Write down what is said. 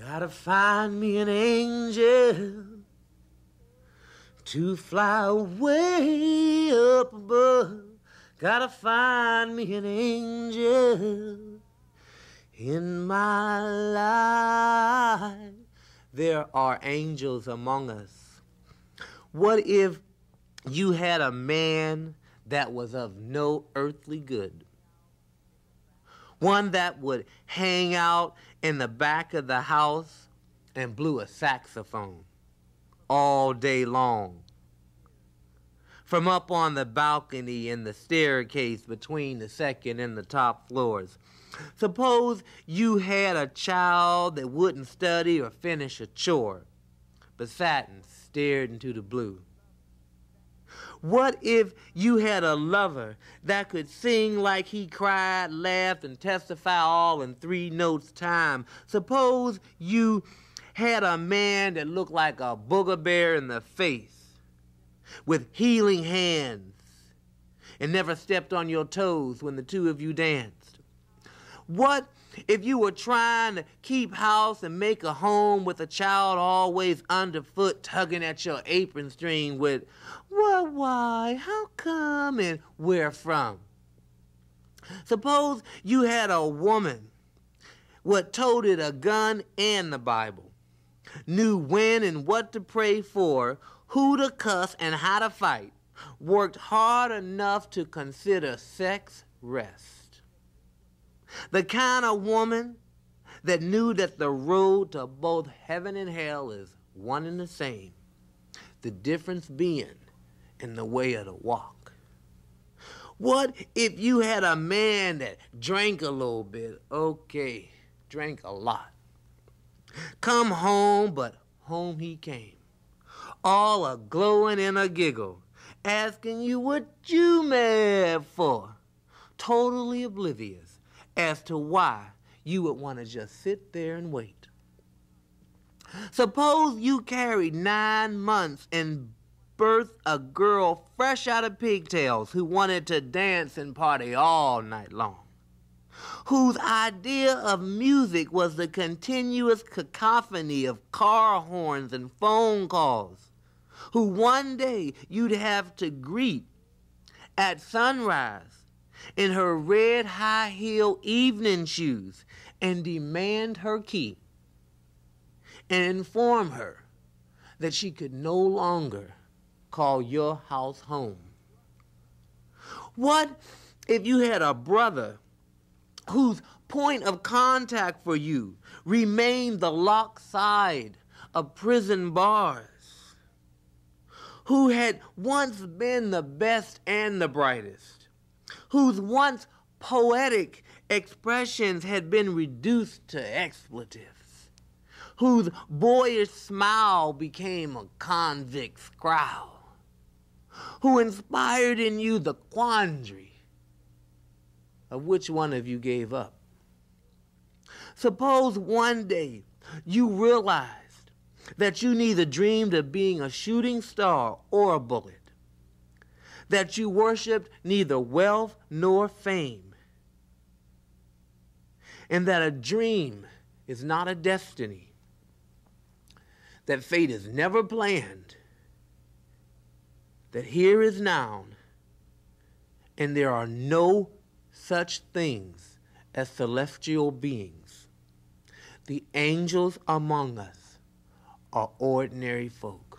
Gotta find me an angel to fly way up above. Gotta find me an angel in my life. There are angels among us. What if you had a man that was of no earthly good? One that would hang out in the back of the house and blew a saxophone all day long. From up on the balcony and the staircase between the second and the top floors. Suppose you had a child that wouldn't study or finish a chore, but sat and stared into the blue. What if you had a lover that could sing like he cried, laughed, and testify all in 3 notes time? Suppose you had a man that looked like a booger bear in the face, with healing hands, and never stepped on your toes when the two of you danced. What if you were trying to keep house and make a home with a child always underfoot tugging at your apron string with, "What, why, how come, and where from?" Suppose you had a woman what toted a gun and the Bible, knew when and what to pray for, who to cuss and how to fight, worked hard enough to consider sex rest. The kind of woman that knew that the road to both heaven and hell is one and the same, the difference being in the way of the walk. What if you had a man that drank a little bit, okay, drank a lot, come home, but home he came, all a glowing and a giggle, asking you what you mad for, totally oblivious as to why you would want to just sit there and wait. Suppose you carried 9 months and birthed a girl fresh out of pigtails who wanted to dance and party all night long, whose idea of music was the continuous cacophony of car horns and phone calls, who one day you'd have to greet at sunrise in her red high-heel evening shoes and demand her key and inform her that she could no longer call your house home. What if you had a brother whose point of contact for you remained the locked side of prison bars, who had once been the best and the brightest, whose once poetic expressions had been reduced to expletives, whose boyish smile became a convict's growl, who inspired in you the quandary of which one of you gave up? Suppose one day you realized that you neither dreamed of being a shooting star or a bullet, that you worshiped neither wealth nor fame, and that a dream is not a destiny, that fate is never planned, that here is now, and there are no such things as celestial beings. The angels among us are ordinary folk.